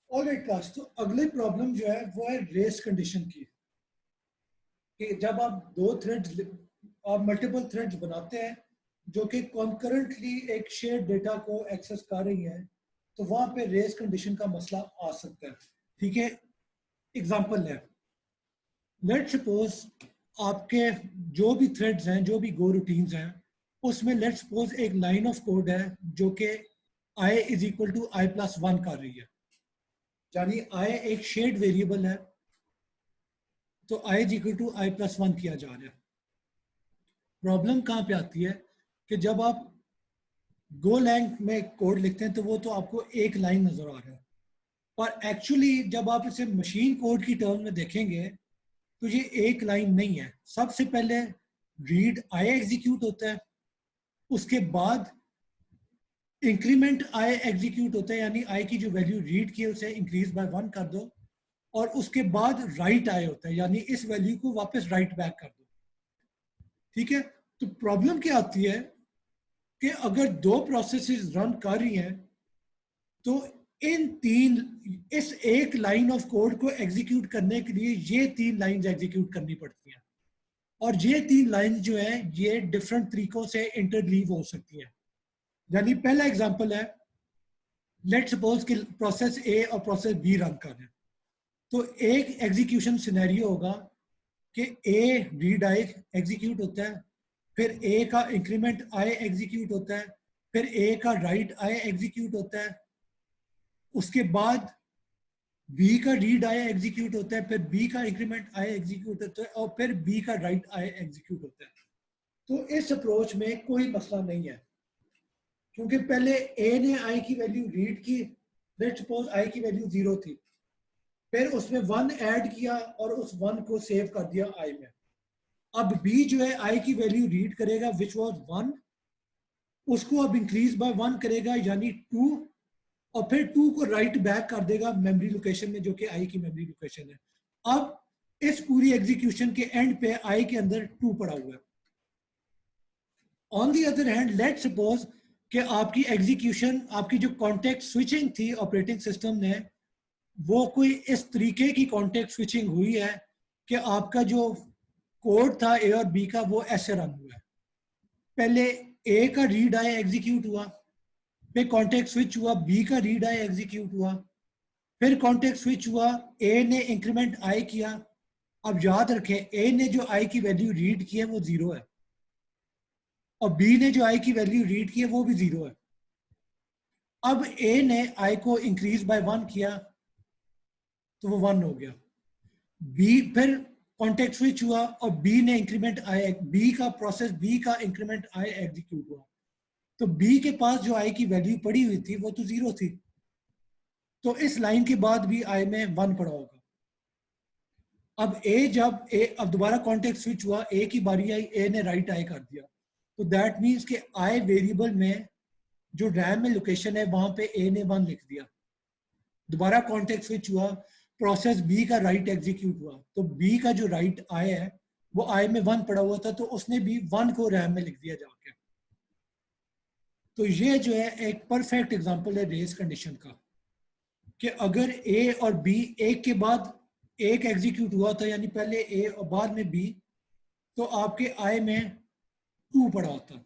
Alright class, तो अगली problem जो है वो है रेस कंडीशन की, कि जब आप दो थ्रेड्स आप मल्टीपल थ्रेड्स बनाते हैं जो कि कॉन्करेंटली एक शेयर डेटा को एक्सेस कर रही हैं, तो वहां पे रेस कंडीशन का मसला आ सकता है। ठीक है, एग्जांपल है, लेट सपोज आपके जो भी थ्रेड्स हैं, जो भी गो रूटीन्स हैं, उसमें लेट सपोज एक लाइन ऑफ कोड है जो कि i is equal to i plus one कर रही है, यानी आई एक शेड वेरिएबल है, तो i is equal to i plus one किया जा रहा है। प्रॉब्लम कहाँ पे आती है कि जब आप गो लैंग में कोड लिखते हैं तो वो तो आपको एक लाइन नजर आ रहा है, पर एक्चुअली जब आप इसे मशीन कोड की टर्म में देखेंगे तो ये एक लाइन नहीं है। सबसे पहले रीड आई एग्जीक्यूट होता है, उसके बाद इंक्रीमेंट आई एग्जीक्यूट होता है, यानी आई की जो वैल्यू रीड की है उसे इंक्रीज बाय वन कर दो, और उसके बाद राइट आई होता है, यानी इस वैल्यू को वापस राइट बैक कर दो। ठीक है, तो प्रॉब्लम क्या आती है कि अगर दो प्रोसेसेस रन कर रही हैं तो इन तीन इस एक लाइन ऑफ कोड को एग्जीक्यूट करने के लिए ये तीन लाइंस एग्जीक्यूट करनी पड़ती हैं, और ये तीन लाइन जो है ये डिफरेंट तरीकों से इंटरलीव हो सकती है। यानी पहला एग्जांपल है, लेट सपोज कि प्रोसेस ए और प्रोसेस बी रन कर रहे हैं, तो एक एग्जीक्यूशन सिनेरियो होगा कि ए रीड आई एग्जीक्यूट होता है, फिर ए का इंक्रीमेंट आई एग्जीक्यूट होता है, फिर ए का राइट आई एग्जीक्यूट होता है, उसके बाद बी का रीड आई एग्जीक्यूट होता है, फिर बी का इंक्रीमेंट आई एग्जीक्यूट होता है, और फिर बी का राइट आई एग्जीक्यूट होता है। तो इस अप्रोच में कोई मसला नहीं है, क्योंकि पहले ए ने आई की वैल्यू रीड की, लेट सपोज आई की वैल्यू 0 थी, फिर उसने 1 ऐड किया और उस 1 को सेव कर दिया आई में। अब बी जो है आई की वैल्यू रीड करेगा विच वाज 1, उसको अब इंक्रीज बाय 1 करेगा यानी 2, और फिर 2 को राइट बैक कर देगा मेमोरी लोकेशन में जो कि आई की मेमोरी लोकेशन है। अब इस पूरी एग्जीक्यूशन के एंड पे आई के अंदर 2 पड़ा हुआ है। On the other hand let suppose कि आपकी एग्जीक्यूशन, आपकी जो कॉन्टेक्ट स्विचिंग थी ऑपरेटिंग सिस्टम ने, वो कोई इस तरीके की कॉन्टेक्ट स्विचिंग हुई है कि आपका जो कोड था ए और बी का वो ऐसे रन हुआ है। पहले ए का रीड आई एग्जीक्यूट हुआ, फिर कॉन्टेक्ट स्विच हुआ, बी का रीड आई एग्जीक्यूट हुआ, फिर कॉन्टेक्ट स्विच हुआ, ए ने इंक्रीमेंट आई किया। अब याद रखें ए ने जो आई की वैल्यू रीड की है वो 0 है, और बी ने जो आई की वैल्यू रीड की है वो भी 0 है। अब ए ने आई को इंक्रीज बाय 1 किया तो वो 1 हो गया। बी फिर कॉन्टेक्ट स्विच हुआ और बी ने इंक्रीमेंट आई, बी का प्रोसेस बी का इंक्रीमेंट आई एग्जीक्यूट हुआ, तो बी के पास जो आई की वैल्यू पड़ी हुई थी वो तो 0 थी, तो इस लाइन के बाद भी आई में 1 पड़ा होगा। अब ए जब ए अब दोबारा कॉन्टेक्ट स्विच हुआ, ए की बारी आई, ए ने राइट आई कर दिया, तो दैट मीन्स कि आई वेरिएबल में जो रैम में लोकेशन है वहां पे ए ने 1 लिख दिया। दोबारा कॉन्टेक्ट स्विच हुआ, प्रोसेस बी का राइट एग्जीक्यूट हुआ, तो बी का जो राइट आई है वो आई में 1 पड़ा हुआ था, तो उसने भी 1 को रैम में लिख दिया जाके। तो ये जो है एक परफेक्ट एग्जांपल है रेस कंडीशन का, कि अगर ए और बी एक के बाद एक एग्जीक्यूट हुआ था, यानी पहले ए और बाद में बी, तो आपके आई में 2 पड़ा होता।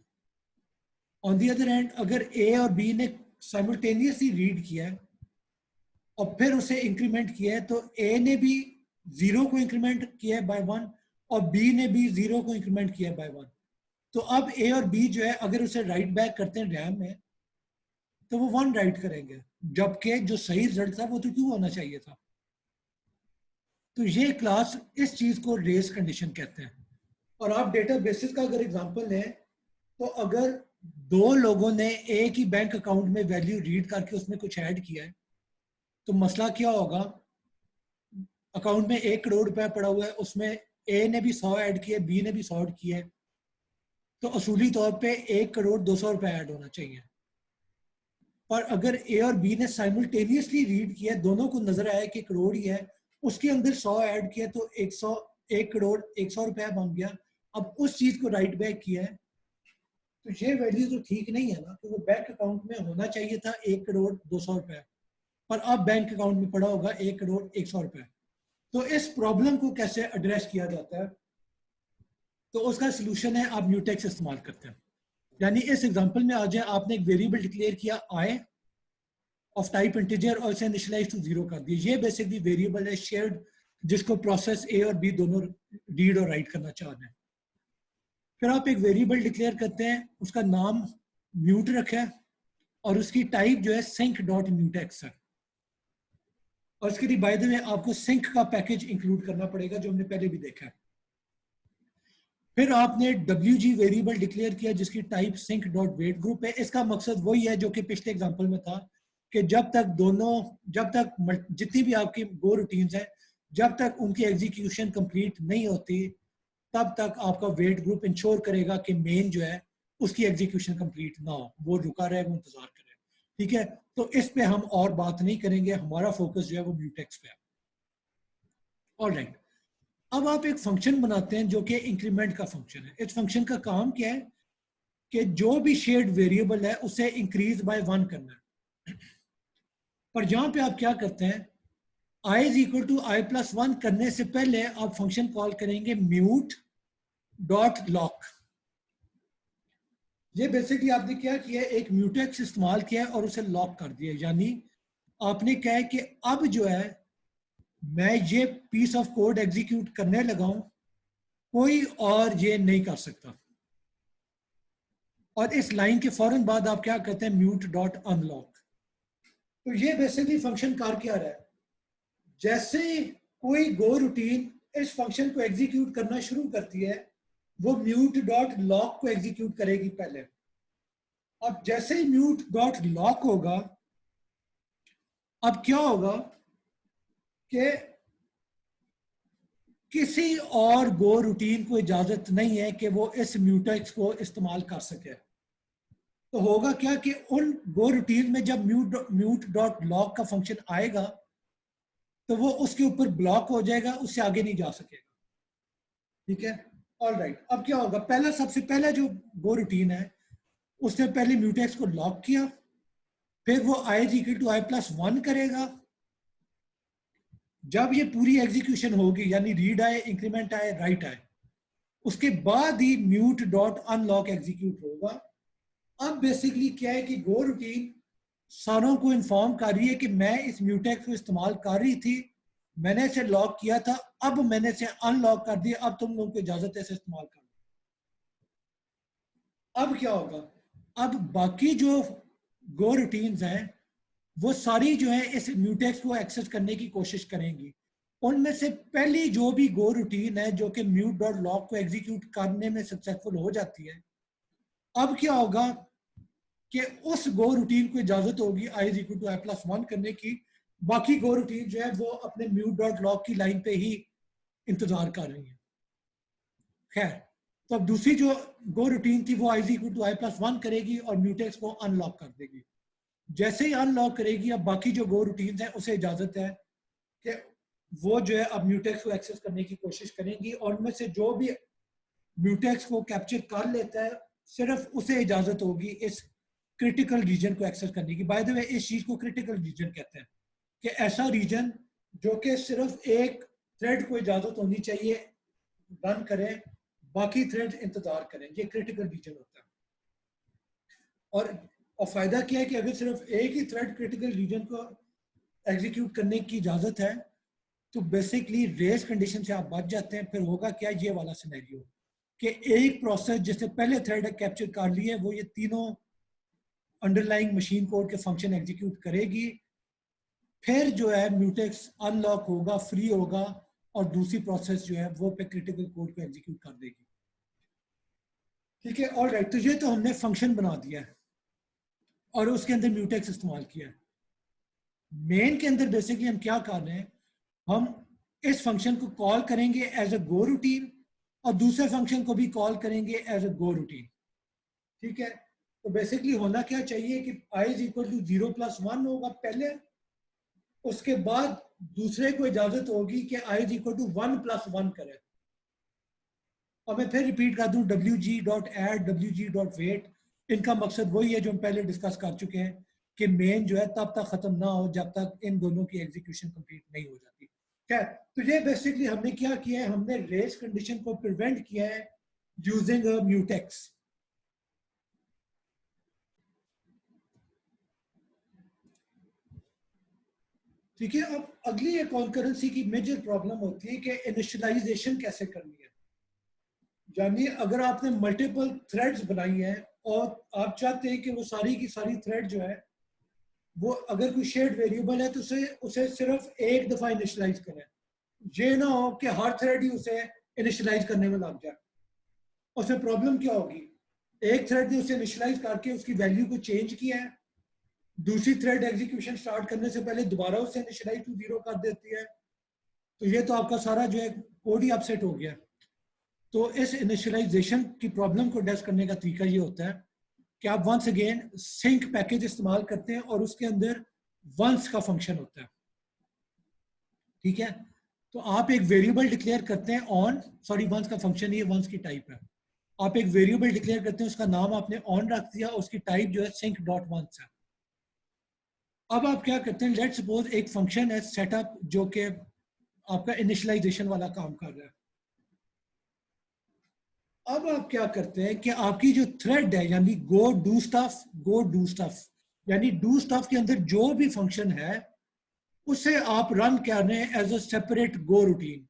ऑन दी अदर हैंड अगर ए और बी ने साइमल्टेनियसली रीड किया है और फिर उसे इंक्रीमेंट किया है, तो ए ने भी 0 को इंक्रीमेंट किया है बाय 1 और बी ने भी 0 को इंक्रीमेंट किया है बाय 1। तो अब ए और बी जो है अगर उसे राइट बैक करते हैं रैम में तो वो 1 राइट करेंगे, जबकि जो सही रिजल्ट था वो तो 2 होना चाहिए था। तो ये क्लास इस चीज को रेस कंडीशन कहते हैं। और आप डेटा बेसिस का अगर एग्जांपल लें, तो अगर दो लोगों ने एक ही बैंक अकाउंट में वैल्यू रीड करके उसमें कुछ ऐड किया है, तो मसला क्या होगा, अकाउंट में 1 करोड़ रुपया पड़ा हुआ है, उसमें ए ने भी 100 ऐड किया, बी ने भी 100 ऐड किया है, तो असूली तौर पे 1 करोड़ 200 रुपया ऐड होना चाहिए। पर अगर ए और बी ने साइमल्टेनियसली रीड किया, दोनों को नजर आया कि करोड़ ही है, उसके अंदर 100 ऐड किया, तो 1 करोड़ 100 रुपया बन गया। अब उस चीज को राइट बैक किया है, तो ये वैल्यू तो ठीक नहीं है ना, तो वो बैंक अकाउंट में होना चाहिए था 1 करोड़ 200 रुपया। पर अब बैंक अकाउंट में पड़ा होगा 1,01,00,000 रुपए। तो इस प्रॉब्लम को कैसे एड्रेस किया जाता है? तो उसका सोल्यूशन है आप म्यूटेक्स इस्तेमाल करते हैं। यानी इस एग्जांपल में आ जाए, आपने एक वेरिएबल डिक्लेयर किया आई ऑफ टाइप इंटीजर और इसे इनिशियलाइज टू 0 कर दिया। ये बेसिकली वेरिएबल है शेयर्ड, जिसको प्रोसेस ए और बी दोनों रीड और राइट करना चाह रहे हैं। फिर आप एक वेरिएबल डिक्लेयर करते हैं, उसका नाम म्यूट रखा है और उसकी टाइप जो है सिंक डॉट म्यूटेक्स है। और इसके लिए बाय द वे आपको सिंक का पैकेज इंक्लूड करना पड़ेगा, जो हमने पहले भी देखा है। फिर आपने WG वेरिएबल डिक्लेयर किया जिसकी type sync dot wait group है। इसका मकसद वही है जो कि पिछले एग्जांपल में था कि जब तक जितनी भी आपकी गो रूटीन्स हैं, जब तक उनकी एग्जीक्यूशन कंप्लीट नहीं होती, तब तक आपका वेट ग्रुप इंश्योर करेगा कि मेन जो है उसकी एग्जीक्यूशन कंप्लीट ना हो, वो रुका रहे, वो इंतजार करे। ठीक है, तो इस पे हम और बात नहीं करेंगे, हमारा फोकस जो है वो म्यूटेक्स पे है। ऑलराइट, अब आप एक फंक्शन बनाते हैं जो कि इंक्रीमेंट का फंक्शन है। इस फंक्शन का काम क्या है कि जो भी शेयर्ड वेरिएबल है उसे इंक्रीज बाय 1 करना है। पर जहां पे आप क्या करते हैं, i is equal to i plus 1 करने से पहले आप फंक्शन कॉल करेंगे म्यूट डॉट लॉक। ये बेसिकली आपने क्या किया, एक म्यूटेक्स इस्तेमाल किया और उसे लॉक कर दिया। यानी आपने कहा है कि अब जो है मैं ये पीस ऑफ कोड एग्जीक्यूट करने लगा हूं, कोई और ये नहीं कर सकता। और इस लाइन के फौरन बाद आप क्या कहते हैं, म्यूट डॉट अनलॉक। तो ये बेसिकली फंक्शन कर क्या रहा है, जैसे कोई गो रूटीन इस फंक्शन को एग्जीक्यूट करना शुरू करती है, वो म्यूट डॉट लॉक को एग्जीक्यूट करेगी पहले। अब जैसे ही म्यूट डॉट लॉक होगा, अब क्या होगा कि किसी और गो रूटीन को इजाजत नहीं है कि वो इस म्यूटेक्स को इस्तेमाल कर सके। तो होगा क्या कि उन गो रूटीन में जब म्यूट डॉट लॉक का फंक्शन आएगा तो वो उसके ऊपर ब्लॉक हो जाएगा, उससे आगे नहीं जा सकेगा। ठीक है, ऑलराइट। अब क्या होगा, सबसे पहला जो गो रूटीन है उसने पहले म्यूटेक्स को लॉक किया, फिर वो i is equal to i plus 1 करेगा। जब ये पूरी एग्जीक्यूशन होगी, यानी रीड आए, इंक्रीमेंट आए, राइट आए, उसके बाद ही म्यूट डॉट अनलॉक एग्जीक्यूट होगा। अब बेसिकली क्या है कि गो रूटीन सारों को इन्फॉर्म कर रही है कि मैं इस म्यूटेक्स को इस्तेमाल कर रही थी, मैंने इसे लॉक किया था, अब मैंने इसे अनलॉक कर दिया, अब तुम लोगों को इजाजत है इसे इस्तेमाल करना। अब क्या होगा, अब बाकी जो गो रूटीन्स हैं वो सारी जो है इस म्यूटेक्स को एक्सेस करने की कोशिश करेंगी। उनमें से पहली जो भी गो रूटीन है जो कि म्यूट डॉट लॉक को एग्जीक्यूट करने में सक्सेसफुल हो जाती है, अब क्या होगा कि उस गो रूटीन को इजाजत होगी i is equal to i plus 1 करने की। बाकी गो रूटीन जो है वो अपने म्यूट डॉट लॉक की लाइन पे ही इंतजार कर रही है। खैर, तो अब दूसरी जो गो रूटीन थी वो i is equal to i plus 1 करेगी और म्यूटेक्स को अनलॉक कर देगी। जैसे ही अनलॉक करेगी, अब बाकी जो गो रूटीन है उसे इजाजत है कि वो जो है अब म्यूटेक्स को एक्सेस करने की कोशिश करेंगी, और उनमें से जो भी म्यूटेक्स को कैप्चर कर लेता है सिर्फ उसे इजाजत होगी इस क्रिटिकल रीजन को एक्सेस करने की। बाय द वे इस चीज को क्रिटिकल रीजन कहते हैं कि ऐसा रीजन जो कि सिर्फ एक थ्रेड को इजाजत होनी चाहिए रन करें, बाकी थ्रेड इंतजार करें, ये क्रिटिकल रीजन होता है। और फायदा क्या है कि अगर सिर्फ एक ही थ्रेड क्रिटिकल रीजन को एग्जीक्यूट करने की इजाजत है तो बेसिकली रेस कंडीशन से आप बच जाते हैं। फिर होगा क्या, ये वाला सिनेरियो कि एक प्रोसेस जिससे पहले थ्रेड कैप्चर कर लिए वो ये तीनों अंडरलाइंग मशीन कोड के फंक्शन एग्जीक्यूट करेगी, फिर जो है म्यूटेक्स अनलॉक होगा, फ्री होगा, और दूसरी प्रोसेस जो है वो पे क्रिटिकल कोड को एग्जीक्यूट कर देगी। ठीक है, ऑलराइट। तो ये तो हमने फंक्शन बना दिया है और उसके अंदर म्यूटेक्स इस्तेमाल किया है। मेन के अंदर बेसिकली हम क्या कर रहे हैं, हम इस फंक्शन को कॉल करेंगे एज अ गो रूटीन और दूसरे फंक्शन को भी कॉल करेंगे एज अ गो रूटीन। ठीक है, तो बेसिकली होना क्या चाहिए कि i is equal to 0 plus 1 होगा पहले, उसके बाद दूसरे को इजाजत होगी कि i is equal to 1 plus 1 करे। और मैं फिर रिपीट कर दूं, wg.add, wg.wait, इनका मकसद वही है जो हम पहले डिस्कस कर चुके हैं कि मेन जो है तब तक खत्म ना हो जब तक इन दोनों की एग्जीक्यूशन कंप्लीट नहीं हो जाती। खैर, तो ये बेसिकली हमने क्या किया है, हमने रेस कंडीशन को प्रिवेंट किया है यूजिंग अ म्यूटेक्स। ठीक है, अब अगली एक कॉन्करेंसी की मेजर प्रॉब्लम होती है कि इनिशियलाइजेशन कैसे करनी है। यानी अगर आपने मल्टीपल थ्रेड्स बनाई हैं और आप चाहते हैं कि वो सारी की सारी थ्रेड जो है वो अगर कोई शेयर्ड वेरिएबल है तो उसे उसे सिर्फ एक दफा इनिशियलाइज करें, ये ना हो कि हर थ्रेड ही उसे इनिशियलाइज करने में लग जाए। और फिर प्रॉब्लम क्या होगी, एक थ्रेड ने उसे इनिशियलाइज करके उसकी वैल्यू को चेंज किया है, दूसरी थ्रेड एग्जीक्यूशन स्टार्ट करने से पहले दोबारा उसे इनिशियलाइज टू जीरो कर देती है, तो ये तो आपका सारा जो है कोड ही अपसेट हो गया। तो इस इनिशियलाइजेशन की प्रॉब्लम को एड्रेस करने का तरीका ये होता है कि आप वंस अगेन सिंक पैकेज इस्तेमाल करते हैं और उसके अंदर वंस का फंक्शन होता है। ठीक है, तो आप एक वेरिएबल डिक्लेयर करते हैं ऑन, सॉरी वंस का फंक्शन, ये वंस की टाइप है। आप एक वेरिएबल डिक्लेयर करते हैं, उसका नाम आपने ऑन रख दिया, उसकी टाइप जो है सिंक डॉट वंस है। अब आप क्या करते हैं, लेट्स सपोज एक फंक्शन है सेटअप जो कि आपका इनिशियलाइजेशन वाला काम कर रहा है। अब आप क्या करते हैं कि आपकी जो थ्रेड है यानी गो डू स्टफ यानी डू स्टफ के अंदर जो भी फंक्शन है उसे आप रन कर रहे हैं as a separate go routine,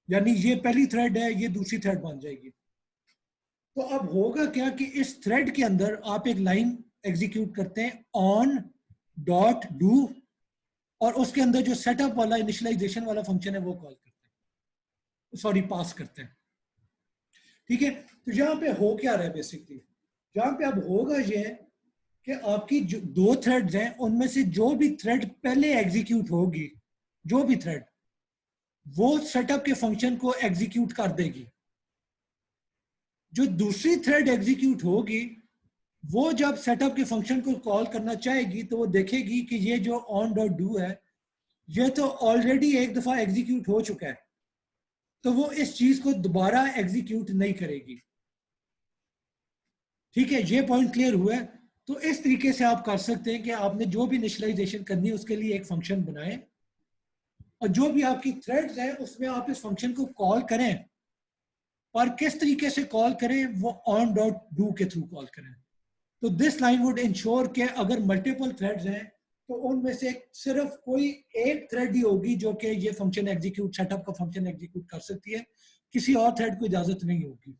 यानी ये पहली थ्रेड है, ये दूसरी थ्रेड बन जाएगी। तो अब होगा क्या कि इस थ्रेड के अंदर आप एक लाइन एग्जीक्यूट करते हैं ऑन डॉट डू, और उसके अंदर जो सेटअप वाला इनिशियलाइजेशन वाला फंक्शन है वो कॉल करते हैं, सॉरी पास करते हैं। ठीक है, तो यहां पे हो क्या रहा है बेसिकली, यहां पे अब होगा ये कि आपकी जो दो थ्रेड्स हैं उनमें से जो भी थ्रेड पहले एग्जीक्यूट होगी, जो भी थ्रेड, वो सेटअप के फंक्शन को एग्जीक्यूट कर देगी। जो दूसरी थ्रेड एग्जीक्यूट होगी वो जब सेटअप के फंक्शन को कॉल करना चाहेगी तो वो देखेगी कि ये जो ऑन डॉट डू है ये तो ऑलरेडी एक दफा एग्जीक्यूट हो चुका है, तो वो इस चीज को दोबारा एग्जीक्यूट नहीं करेगी। ठीक है, ये पॉइंट क्लियर हुआ है। तो इस तरीके से आप कर सकते हैं कि आपने जो भी इनिशियलाइजेशन करनी है उसके लिए एक फंक्शन बनाएं और जो भी आपकी थ्रेड्स है उसमें आप इस फंक्शन को कॉल करें, और किस तरीके से कॉल करें वो ऑन डॉट डू के थ्रू कॉल करें। तो दिस लाइन वुड इंश्योर कि अगर मल्टीपल थ्रेड्स हैं तो उनमें से सिर्फ कोई एक थ्रेड ही होगी जो कि ये फंक्शन एग्जीक्यूट, सेटअप का फंक्शन एग्जीक्यूट कर सकती है, किसी और थ्रेड को इजाजत नहीं होगी।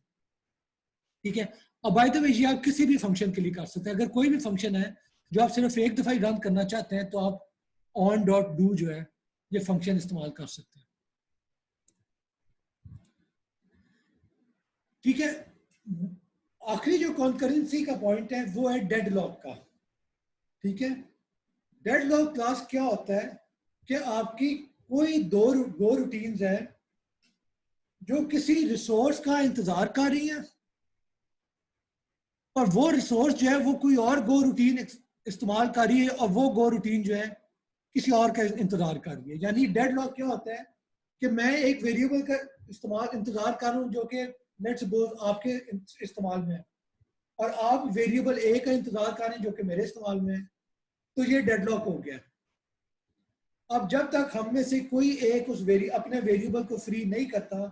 ठीक है, अब बाय द वे ये आप किसी भी फंक्शन के लिए कर सकते हैं। अगर कोई भी फंक्शन है जो आप सिर्फ एक दफा ही रन करना चाहते हैं तो आप ऑन डॉट डू जो है ये फंक्शन इस्तेमाल कर सकते हैं। ठीक है, आखिरी जो कॉन्करेंसी का पॉइंट है वो है डेडलॉक का। ठीक है, डेडलॉक क्लास क्या होता है कि आपकी कोई दो रूटीन्स है जो किसी रिसोर्स का इंतजार कर रही है और वो रिसोर्स जो है वो कोई और गो रूटीन इस्तेमाल कर रही है और वो गो रूटीन जो है किसी और का इंतजार कर रही है। यानी डेडलॉक क्या होता है कि मैं एक वेरिएबल का इंतजार कर रहा हूँ जो कि लेट्स सपोज आपके इस्तेमाल में है, और आप वेरिएबल ए का इंतजार कर रहे हैं जो कि मेरे इस्तेमाल में है, तो ये डेडलॉक हो गया। अब जब तक हम में से कोई एक अपने वेरिएबल को फ्री नहीं करता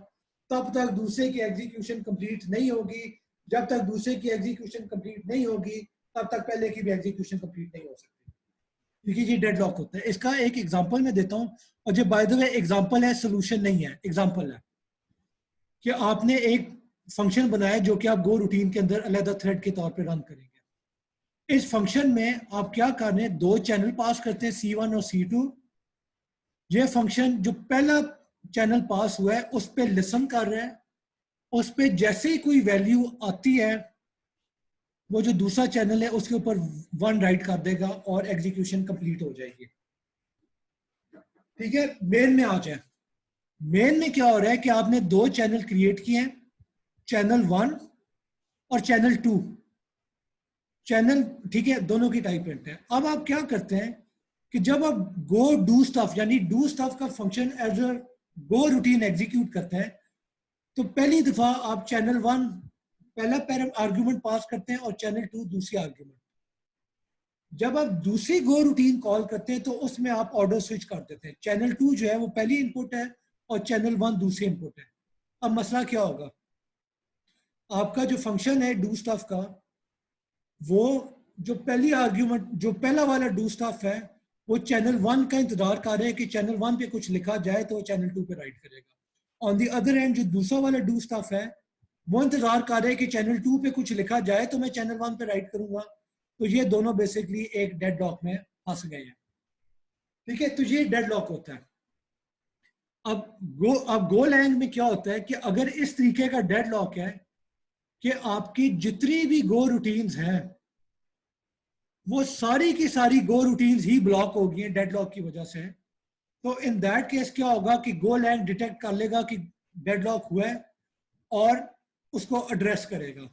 तब तक दूसरे की एग्जीक्यूशन कंप्लीट नहीं होगी, जब तक दूसरे की एग्जीक्यूशन कंप्लीट नहीं होगी तब तक पहले की भी एग्जीक्यूशन कंप्लीट नहीं हो सकती, क्योंकि ये डेडलॉक होता है। इसका एक एग्जांपल मैं देता हूं, और जो बाय द वे एग्जांपल है, सोल्यूशन नहीं है, एग्जांपल है कि आपने एक फंक्शन बनाया जो कि आप गो रूटीन के अंदर अलग थ्रेड के तौर पे रन करेंगे। इस फंक्शन में आप क्या कर रहे हैं, दो चैनल पास करते हैं C1 और C2। ये फंक्शन जो पहला चैनल पास हुआ है उस पर लिसन कर रहा है, उस पर जैसे ही कोई वैल्यू आती है वो जो दूसरा चैनल है उसके ऊपर 1 राइट कर देगा और एग्जीक्यूशन कंप्लीट हो जाएगी। ठीक है, मेन में आ जाए। मेन में क्या हो रहा है कि आपने दो चैनल क्रिएट किए हैं, चैनल 1 और चैनल 2 चैनल। ठीक है, दोनों की टाइप प्रिंट है। अब आप क्या करते हैं कि जब आप गो डू स्टफ यानी डू स्टफ का function as a go routine execute करते हैं तो पहली दफा आप चैनल 1 पहला आर्गुमेंट पास करते हैं और चैनल 2 दूसरी आर्गुमेंट। जब आप दूसरी गो रूटीन कॉल करते हैं तो उसमें आप ऑर्डर स्विच कर देते हैं। चैनल 2 जो है वो पहली इनपुट है और चैनल 1 दूसरी इनपुट है। अब मसला क्या होगा, आपका जो फंक्शन है डू स्टफ का, वो जो पहली आर्ग्यूमेंट, जो पहला वाला डू स्टफ है, वो चैनल 1 का इंतजार कर रहे हैं कि चैनल 1 पे कुछ लिखा जाए तो वो चैनल 2 पे राइट करेगा। ऑन दी अदर एंड जो दूसरा वाला डू स्टफ है, वो इंतजार कर रहे हैं कि चैनल 2 पे कुछ लिखा जाए तो मैं चैनल 1 पे राइट करूंगा। तो ये दोनों बेसिकली एक डेड लॉक में फंस गए हैं। ठीक है, तो ये डेड लॉक होता है। अब गो लैंग में क्या होता है कि अगर इस तरीके का डेड लॉक है कि आपकी जितनी भी गो रूटीन्स हैं वो सारी की सारी गो रूटीन्स ही ब्लॉक हो गई हैं डेड लॉक की वजह से, तो इन दैट केस क्या होगा कि गो लैंग डिटेक्ट कर लेगा कि डेड लॉक हुआ है और उसको एड्रेस करेगा।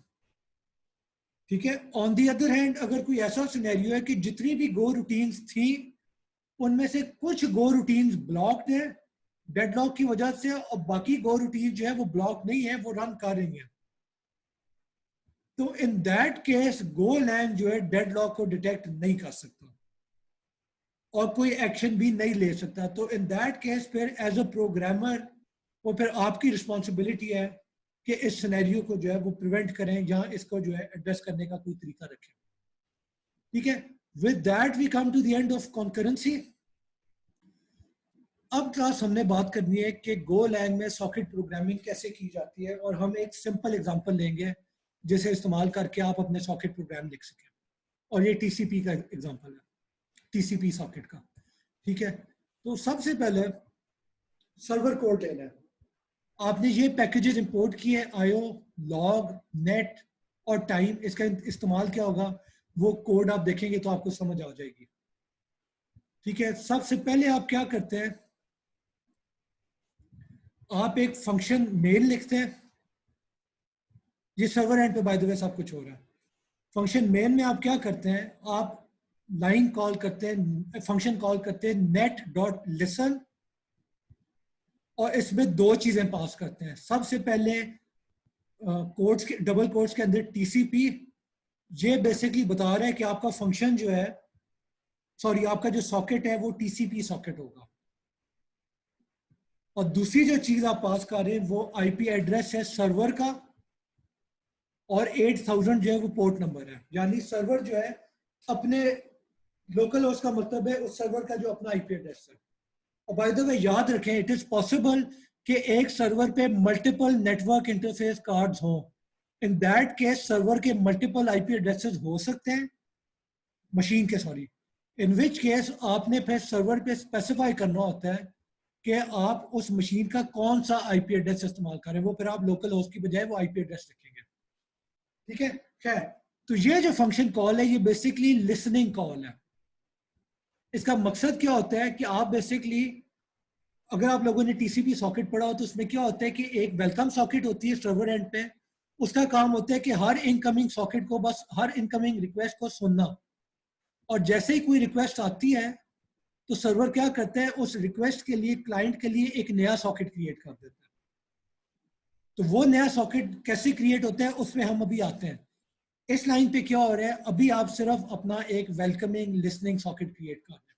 ठीक है, ऑन दी अदर हैंड अगर कोई ऐसा सिनेरियो है कि जितनी भी गो रूटीन्स थी उनमें से कुछ गो रूटीन्स ब्लॉक्ड है डेडलॉक की वजह से और बाकी गो रूटीन जो है वो ब्लॉक नहीं है, वो रन कर रही है, तो in that case go lang जो है डेडलॉक को डिटेक्ट नहीं कर सकता और कोई एक्शन भी नहीं ले सकता। तो इन दैट केस फिर एज अ प्रोग्रामर वो फिर आपकी रिस्पॉन्सिबिलिटी है कि इस सिनेरियो को जो है वो प्रिवेंट करें या इसको जो है एड्रेस करने का कोई तरीका रखें। ठीक है, with that we come to the end of concurrency. अब क्लास हमने बात करनी है कि गो लैंग में सॉकेट प्रोग्रामिंग कैसे की जाती है और हम एक सिंपल एग्जांपल लेंगे जिसे इस्तेमाल करके आप अपने सॉकेट प्रोग्राम लिख सकें, और ये टीसीपी का एग्जांपल है, टीसीपी सॉकेट का। ठीक है, तो सबसे पहले सर्वर कोड लेना है। आपने ये पैकेजेस इंपोर्ट किए, आयो, लॉग, नेट और टाइम, इसका इस्तेमाल क्या होगा वो कोड आप देखेंगे तो आपको समझ आ जाएगी। ठीक है, सबसे पहले आप क्या करते हैं, आप एक फंक्शन मेल लिखते हैं। ये सर्वर एंड पे बाय द वे सब कुछ हो रहा है। फंक्शन मेन में आप क्या करते हैं, आप लाइन कॉल करते हैं, फंक्शन कॉल करते हैं नेट डॉट लिसन, और इसमें दो चीजें पास करते हैं। सबसे पहले कोड्स के डबल कोड्स के अंदर टीसीपी, ये बेसिकली बता रहा है कि आपका फंक्शन जो है, सॉरी आपका जो सॉकेट है वो टीसीपी सॉकेट होगा। और दूसरी जो चीज आप पास कर रहे हैं वो आईपी एड्रेस है सर्वर का, और 8000 जो है वो पोर्ट नंबर है। यानी सर्वर जो है अपने लोकल होस्ट का मतलब है उस सर्वर का जो अपना आईपी एड्रेस है। और बाय द वे याद रखें, इट इज पॉसिबल कि एक सर्वर पे मल्टीपल नेटवर्क इंटरफेस कार्ड्स हों। इन दैट केस सर्वर के मल्टीपल आईपी एड्रेसेस हो सकते हैं, मशीन के सॉरी, इन विच केस आपने फिर सर्वर पे स्पेसिफाई करना होता है कि आप उस मशीन का कौन सा आईपी एड्रेस इस्तेमाल करें, वो फिर आप लोकल होस्ट की बजाय वो आईपी एड्रेस रखेंगे। ठीक है, खैर, तो ये जो फंक्शन कॉल है ये बेसिकली लिसनिंग कॉल है। इसका मकसद क्या होता है कि आप बेसिकली, अगर आप लोगों ने टीसीपी सॉकेट पढ़ा हो तो उसमें क्या होता है कि एक वेलकम सॉकेट होती है सर्वर एंड पे, उसका काम होता है कि हर इनकमिंग सॉकेट को, बस हर इनकमिंग रिक्वेस्ट को सुनना, और जैसे ही कोई रिक्वेस्ट आती है तो सर्वर क्या करता है, उस रिक्वेस्ट के लिए क्लाइंट के लिए एक नया सॉकेट क्रिएट कर देता है। तो वो नया सॉकेट कैसे क्रिएट होता है उसमें हम अभी आते हैं। इस लाइन पे क्या हो रहा है, अभी आप सिर्फ अपना एक वेलकमिंग लिसनिंग सॉकेट क्रिएट कर रहे हैं।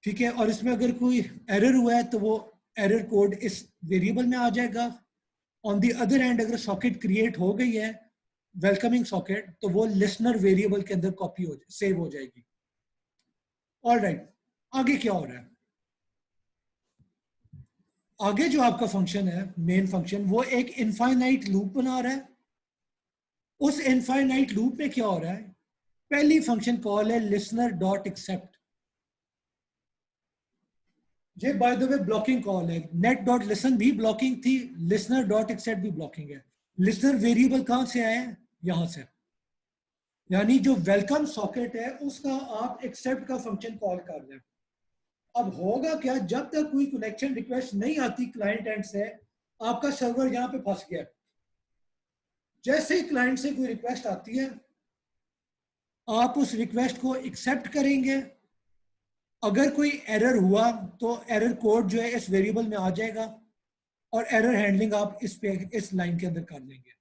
ठीक है, और इसमें अगर कोई एरर हुआ है तो वो एरर कोड इस वेरिएबल में आ जाएगा। ऑन दी अदर हैंड अगर सॉकेट क्रिएट हो गई है वेलकमिंग सॉकेट, तो वो लिसनर वेरिएबल के अंदर कॉपी हो सेव हो जाएगी। ऑल राइट, आगे क्या हो रहा है, आगे जो आपका फंक्शन है मेन फंक्शन, वो एक इनफाइनाइट लूप बना रहा है। उस इनफाइनाइट लूप में क्या हो रहा है, पहली फंक्शन कॉल है लिसनर डॉट एक्सेप्ट। ये by the way blocking call है, नेट डॉट लिसन भी ब्लॉकिंग थी, लिसनर डॉट एक्सेप्ट भी ब्लॉकिंग है। लिसनर वेरिएबल कहां से आए हैं, यहां से, यानी जो वेलकम सॉकेट है उसका आप एक्सेप्ट का फंक्शन कॉल कर रहे हैं। अब होगा क्या, जब तक कोई कनेक्शन रिक्वेस्ट नहीं आती क्लाइंट एंड से, आपका सर्वर यहां पे फंस गया। जैसे ही क्लाइंट से कोई रिक्वेस्ट आती है आप उस रिक्वेस्ट को एक्सेप्ट करेंगे। अगर कोई एरर हुआ तो एरर कोड जो है इस वेरिएबल में आ जाएगा, और एरर हैंडलिंग आप इस लाइन के अंदर कर लेंगे।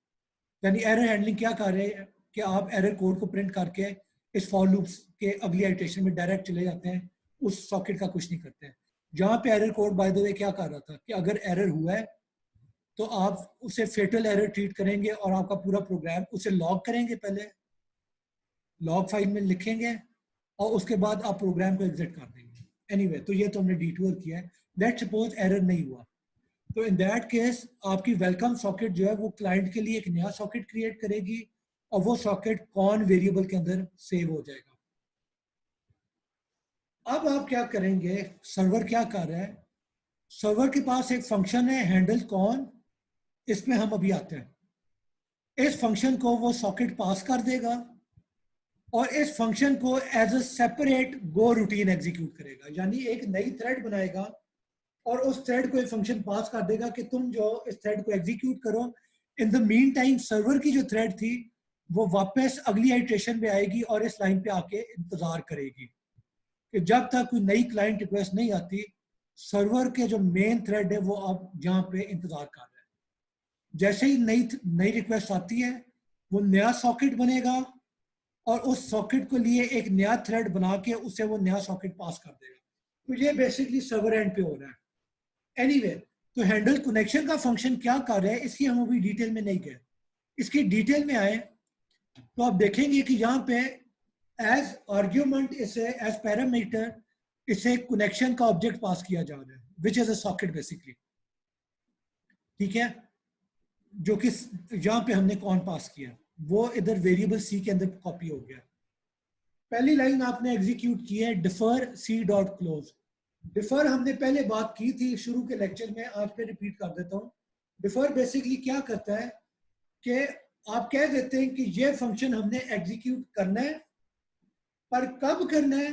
यानी एरर हैंडलिंग क्या कर रहे हैं कि आप एरर कोड को प्रिंट करके इस फॉर लूप्स के अगली आइटरेशन में डायरेक्ट चले जाते हैं, उस सॉकेट का कुछ नहीं करते हैं। जहां पे error code by the way क्या कर रहा था कि अगर एरर हुआ है तो आप उसे फेटल एरर ट्रीट करेंगे और आपका पूरा प्रोग्राम उसे लॉग करेंगे, पहले लॉग फाइल में लिखेंगे और उसके बाद आप प्रोग्राम को एग्जिट कर देंगे। एनीवे तो ये तो हमने डिटूर किया है। लेट्स सपोज एरर नहीं हुआ, तो इन दैट केस आपकी वेलकम सॉकेट जो है वो क्लाइंट के लिए एक नया सॉकेट क्रिएट करेगी और वो सॉकेट कौन वेरिएबल के अंदर सेव हो जाएगा। अब आप क्या करेंगे, सर्वर क्या कर रहा है, सर्वर के पास एक फंक्शन है हैंडल कौन, इसमें हम अभी आते हैं। इस फंक्शन को वो सॉकेट पास कर देगा और इस फंक्शन को as a separate go routine execute करेगा, यानी एक नई थ्रेड बनाएगा और उस थ्रेड को एक फंक्शन पास कर देगा कि तुम जो इस थ्रेड को एग्जीक्यूट करो। In the mean time server की जो थ्रेड थी वो वापस अगली आइटरेशन पे आएगी और इस लाइन पे आके इंतजार करेगी कि जब तक कोई नई क्लाइंट रिक्वेस्ट नहीं आती, सर्वर के जो मेन थ्रेड है वो अब यहाँ पे इंतजार कर रहा है। जैसे ही नई रिक्वेस्ट आती है वो नया सॉकेट बनेगा और उस सॉकेट को लिए एक नया थ्रेड बना के उसे वो नया सॉकेट पास कर देगा। तो ये बेसिकली सर्वर एंड पे हो रहा है। एनीवे तो हैंडल कनेक्शन का फंक्शन क्या कर रहा है इसकी हम अभी डिटेल में नहीं गए। इसकी डिटेल में आए तो आप देखेंगे कि यहाँ पे एज आर्ग्यूमेंट इसे एज पैरामीटर इसे कनेक्शन का ऑब्जेक्ट पास किया जा रहा है which is a socket basically, ठीक है, जो कि यहाँ पे हमने कौन पास किया वो इधर वेरिएबल सी के अंदर कॉपी हो गया। पहली लाइन आपने एग्जीक्यूट की है defer c dot close. Defer हमने पहले बात की थी शुरू के लेक्चर में, आज पे रिपीट कर देता हूँ। डिफर बेसिकली क्या करता है कि आप कह देते हैं कि ये फंक्शन हमने एग्जीक्यूट करना है, पर कब करना है,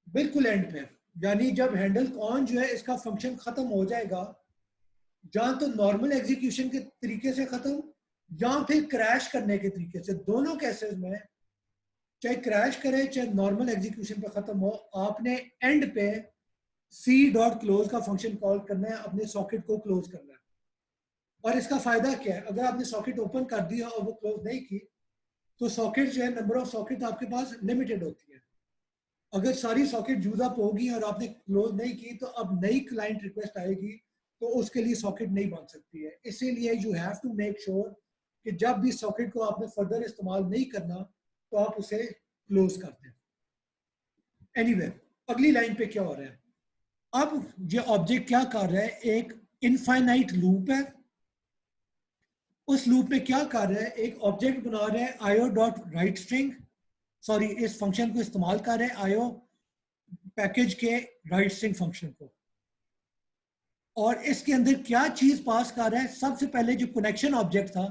बिल्कुल एंड पे, यानी जब हैंडल कौन जो है इसका फंक्शन खत्म हो जाएगा, जहां तो नॉर्मल एग्जीक्यूशन के तरीके से खत्म या फिर क्रैश करने के तरीके से, दोनों केसेस में चाहे क्रैश करे चाहे नॉर्मल एग्जीक्यूशन पे खत्म हो, आपने एंड पे सी डॉट क्लोज का फंक्शन कॉल करना है, अपने सॉकेट को क्लोज करना है। और इसका फायदा क्या है, अगर आपने सॉकेट ओपन कर दिया और वो क्लोज नहीं की तो सॉकेट जो है, नंबर ऑफ सॉकेट आपके पास लिमिटेड होती है। अगर सारी सॉकेट यूज अप होगी और आपने क्लोज नहीं की तो अब नई क्लाइंट रिक्वेस्ट आएगी तो उसके लिए सॉकेट नहीं बन सकती है। इसीलिए you have to make sure कि जब भी सॉकेट को आपने फर्दर इस्तेमाल नहीं करना तो आप उसे क्लोज कर दें। एनीवे अगली लाइन पे क्या हो रहा है, अब ये ऑब्जेक्ट क्या कर रहा है, एक इनफाइनाइट लूप है। उस लूप में क्या कर रहा है, एक ऑब्जेक्ट बना रहा है IO dot right string, sorry इस फंक्शन को इस्तेमाल कर रहे हैं आईओ पैकेज के राइट स्ट्रिंग फंक्शन को, और इसके अंदर क्या चीज पास कर रहा है, सबसे पहले जो कनेक्शन ऑब्जेक्ट था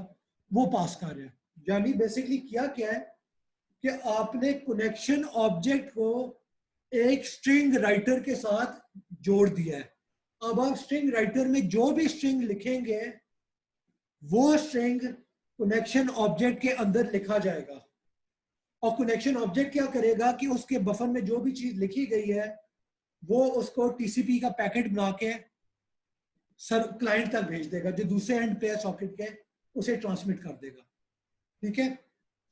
वो पास कर रहा है। यानी बेसिकली क्या है कि आपने कनेक्शन ऑब्जेक्ट को एक स्ट्रिंग राइटर के साथ जोड़ दिया है। अब आप स्ट्रिंग राइटर में जो भी स्ट्रिंग लिखेंगे वो स्ट्रिंग कनेक्शन ऑब्जेक्ट के अंदर लिखा जाएगा, और कनेक्शन ऑब्जेक्ट क्या करेगा कि उसके बफर में जो भी चीज लिखी गई है वो उसको टीसीपी का पैकेट बना के सर क्लाइंट तक भेज देगा, जो दूसरे एंड पे है सॉकेट के, उसे ट्रांसमिट कर देगा। ठीक है,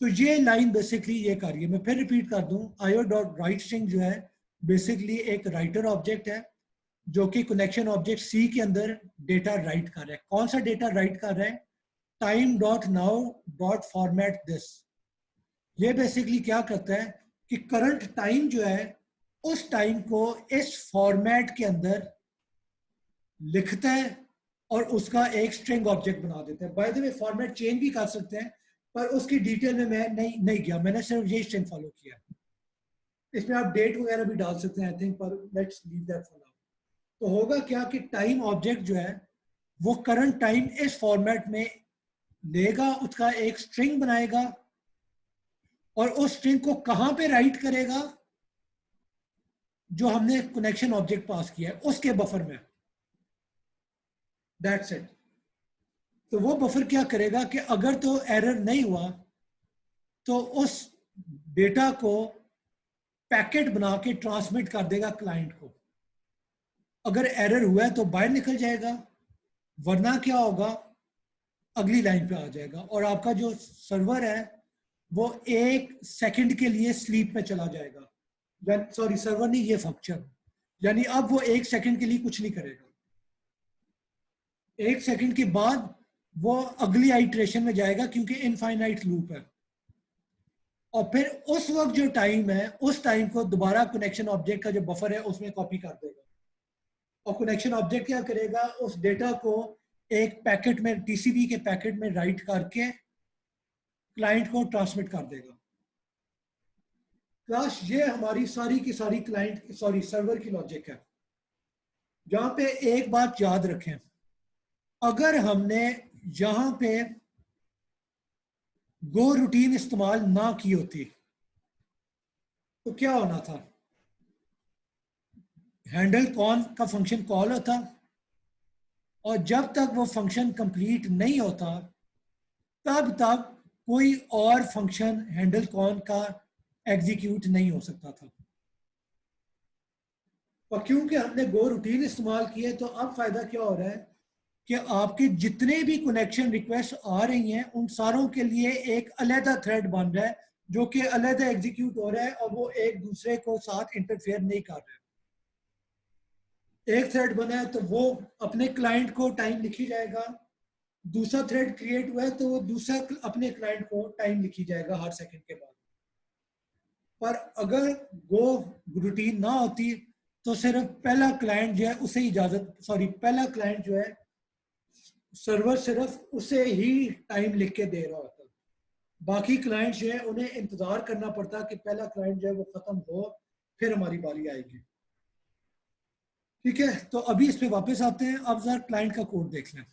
तो ये लाइन बेसिकली ये कर रही है। मैं फिर रिपीट कर दूं, आईओ डॉट राइट स्ट्रिंग जो है बेसिकली एक राइटर ऑब्जेक्ट है जो कि कनेक्शन ऑब्जेक्ट सी के अंदर डेटा राइट कर रहा है। कौन सा डेटा राइट कर रहा है, time dot now dot format this. ये बेसिकली क्या करता है कि करंट टाइम जो है उस टाइम को इस फॉर्मेट के अंदर लिखता है और उसका एक स्ट्रिंग ऑब्जेक्ट बना देता है। By the way format change भी कर सकते हैं पर उसकी डिटेल में मैं नहीं गया, मैंने सिर्फ ये स्ट्रिंग फॉलो किया। इसमें आप डेट वगैरह भी डाल सकते हैं आई थिंक, पर let's leave that for now. तो होगा क्या कि टाइम ऑब्जेक्ट जो है वो करंट टाइम इस फॉर्मेट में लेगा, उसका एक स्ट्रिंग बनाएगा और उस स्ट्रिंग को कहां पे राइट करेगा, जो हमने कनेक्शन ऑब्जेक्ट पास किया है उसके बफर में। That's it. तो वो बफर क्या करेगा कि अगर तो एरर नहीं हुआ तो उस डेटा को पैकेट बना के ट्रांसमिट कर देगा क्लाइंट को। अगर एरर हुआ है तो बाहर निकल जाएगा, वरना क्या होगा, अगली लाइन पे आ जाएगा और आपका जो सर्वर है वो 1 सेकंड के लिए स्लीप में चला जाएगा, सॉरी सर्वर नहीं, ये फंक्शन, यानी अब वो 1 सेकंड के लिए कुछ नहीं करेगा। 1 सेकंड के बाद वो अगली आइट्रेशन में जाएगा क्योंकि इनफाइनाइट लूप है, और फिर उस वक्त जो टाइम है उस टाइम को दोबारा कनेक्शन ऑब्जेक्ट का जो बफर है उसमें कॉपी कर देगा, और कनेक्शन ऑब्जेक्ट क्या करेगा, उस डेटा को एक पैकेट में, टीसीपी के पैकेट में राइट करके क्लाइंट को ट्रांसमिट कर देगा। क्लास ये हमारी सारी की सारी क्लाइंट सॉरी सर्वर की लॉजिक है। जहां पे एक बात याद रखें, अगर हमने यहां पे गो रूटीन इस्तेमाल ना की होती तो क्या होना था, हैंडल कॉन का फंक्शन कॉल होता, और जब तक वो फंक्शन कंप्लीट नहीं होता तब तक कोई और फंक्शन हैंडल कॉन का एग्जीक्यूट नहीं हो सकता था। और क्योंकि हमने गो रूटीन इस्तेमाल किए तो अब फायदा क्या हो रहा है कि आपके जितने भी कनेक्शन रिक्वेस्ट आ रही हैं उन सारों के लिए एक अलहदा थ्रेड बन रहा है जो कि अलहदा एग्जीक्यूट हो रहा है, और वो एक दूसरे को साथ इंटरफेयर नहीं कर रहे। एक थ्रेड बना है तो वो अपने क्लाइंट को टाइम लिखी जाएगा, दूसरा थ्रेड क्रिएट हुआ है तो वो दूसरा अपने क्लाइंट को टाइम लिखी जाएगा हर सेकंड के बाद। पर अगर गो रूटीन ना होती तो सिर्फ पहला क्लाइंट जो है उसे इजाजत, सॉरी पहला क्लाइंट जो है सर्वर सिर्फ उसे ही टाइम लिख के दे रहा होता, बाकी क्लाइंट जो है उन्हें इंतजार करना पड़ता कि पहला क्लाइंट जो है वो खत्म हो फिर हमारी बारी आएगी। ठीक है, तो अभी इस पे वापस आते हैं। अब जरा क्लाइंट का कोड देख लें।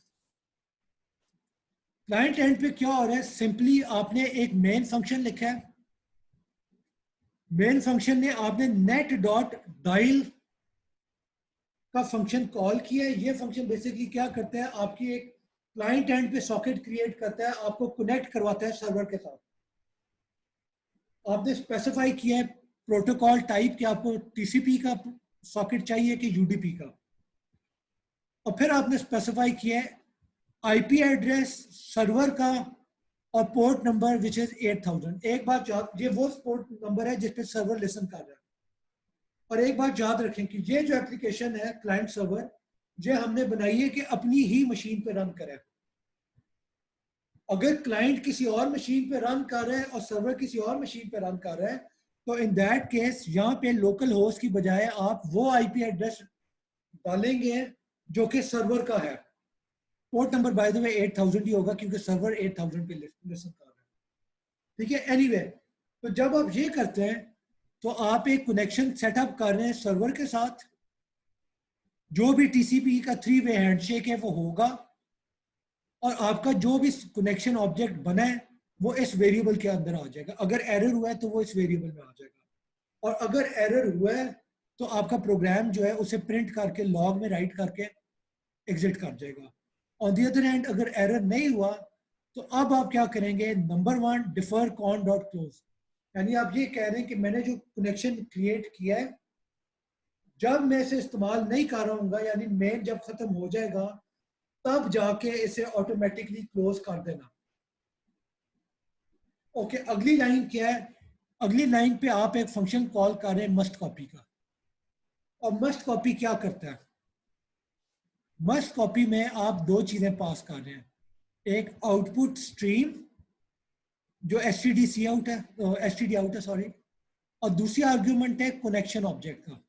क्लाइंट एंड पे क्या हो रहा है, सिंपली आपने एक मेन फंक्शन लिखा है, मेन फंक्शन ने आपने नेट डॉट डायल का फंक्शन कॉल किया है। ये फंक्शन बेसिकली क्या करता है, आपकी एक क्लाइंट एंड पे सॉकेट क्रिएट करता है, आपको कनेक्ट करवाता है सर्वर के साथ। आपने स्पेसिफाई किया है प्रोटोकॉल टाइप कि आपको टीसीपी का सॉकेट चाहिए कि यूडीपी का, और फिर आपने स्पेसिफाई किया है आईपी एड्रेस सर्वर का और पोर्ट नंबर विच इज 8000। एक बात याद, ये वो पोर्ट नंबर है जिस पे सर्वर लिसन कर रहा है। और एक बात याद रखें कि ये जो एप्लीकेशन है क्लाइंट सर्वर, ये हमने बनाई है कि अपनी ही मशीन पे रन करे। अगर क्लाइंट किसी और मशीन पे रन कर रहा है और सर्वर किसी और मशीन पे रन कर रहा है तो इन दैट केस यहाँ पे लोकल होस्ट की बजाय आप वो आईपी एड्रेस डालेंगे जो कि सर्वर का है। Port number by the way 8000 ही होगा क्योंकि सर्वर 8000 पे लिसन कर रहा है। ठीक है, एनीवे तो जब आप ये करते हैं तो आप एक कनेक्शन सेटअप कर रहे हैं सर्वर के साथ, जो भी टीसीपी का 3-वे हैंडशेक है वो होगा, और आपका जो भी कनेक्शन ऑब्जेक्ट बना है वो इस वेरिएबल के अंदर आ जाएगा। अगर एरर हुआ है तो वो इस वेरिएबल में आ जाएगा, और अगर एरर हुआ है तो आपका प्रोग्राम जो है उसे प्रिंट करके लॉग में राइट करके एग्जिट कर जाएगा। ऑन दी अदर हैंड अगर एरर नहीं हुआ तो अब आप क्या करेंगे, number 1 differ cone dot close, यानी आप ये कह रहे हैं कि मैंने जो कनेक्शन क्रिएट किया है जब मैं इसे इस्तेमाल नहीं कर रहा हूँ, यानी मेन जब खत्म हो जाएगा तब जाके इसे ऑटोमेटिकली क्लोज कर देना। ओके, अगली लाइन क्या है, अगली लाइन पे आप एक फंक्शन कॉल कर रहे हैं मस्ट कॉपी का, और मस्ट कॉपी क्या करता है, मस्ट कॉपी में आप दो चीजें पास कर रहे हैं, एक आउटपुट स्ट्रीम जो एसटीडी आउट है, एसटीडी आउट है सॉरी, और दूसरी आर्ग्यूमेंट है कनेक्शन ऑब्जेक्ट का।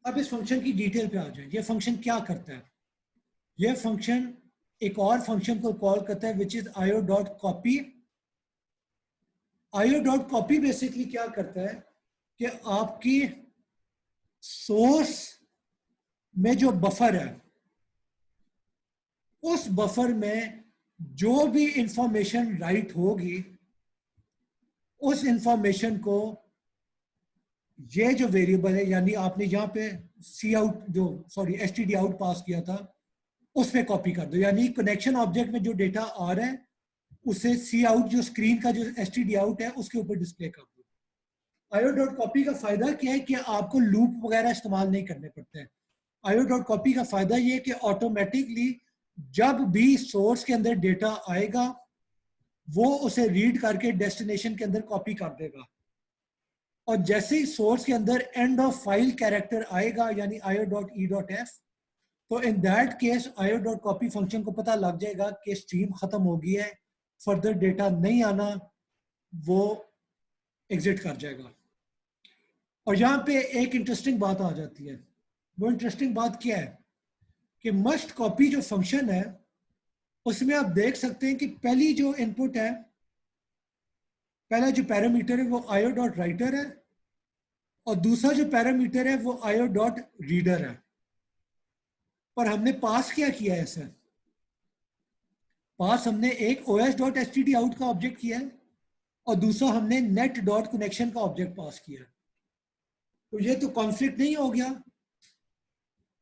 अब इस फंक्शन की डिटेल पे आ जाए। ये फंक्शन क्या करता है, ये फंक्शन एक और फंक्शन को कॉल करता है which is IO dot copy. IO dot copy basically क्या करता है कि आपकी सोर्स में जो बफर है उस बफर में जो भी इंफॉर्मेशन राइट होगी उस इंफॉर्मेशन को ये जो वेरिएबल है, यानी आपने यहाँ पे सी आउट जो सॉरी एसटीडी आउट पास किया था उस पे कॉपी कर दो, यानी कनेक्शन ऑब्जेक्ट में जो डेटा आ रहा है उसे सी आउट जो स्क्रीन का जो एसटीडी आउट है उसके ऊपर डिस्प्ले कर दो। आईओ डॉट कॉपी का फायदा क्या है कि आपको लूप वगैरह इस्तेमाल नहीं करने पड़ते हैं। आईओ डॉट कॉपी का फायदा ये है कि ऑटोमेटिकली जब भी सोर्स के अंदर डेटा आएगा वो उसे रीड करके डेस्टिनेशन के अंदर कॉपी कर देगा। और जैसे ही सोर्स के अंदर एंड ऑफ फाइल कैरेक्टर आएगा यानी io.e.f, तो in that case io.copy function को पता लग जाएगा कि स्ट्रीम खत्म हो गई है, फर्दर डेटा नहीं आना, वो एग्जिट कर जाएगा। और यहाँ पे एक इंटरेस्टिंग बात आ जाती है। वो इंटरेस्टिंग बात क्या है कि मस्ट कॉपी जो फंक्शन है उसमें आप देख सकते हैं कि पहली जो इनपुट है, पहला जो पैरामीटर है वो io.writer है और दूसरा जो पैरामीटर है वो io.reader है। पर हमने पास क्या किया है सर? पास हमने एक os.stdout का ऑब्जेक्ट किया है और दूसरा हमने net.connection का ऑब्जेक्ट पास किया है। तो ये तो कॉन्फ्लिक्ट नहीं हो गया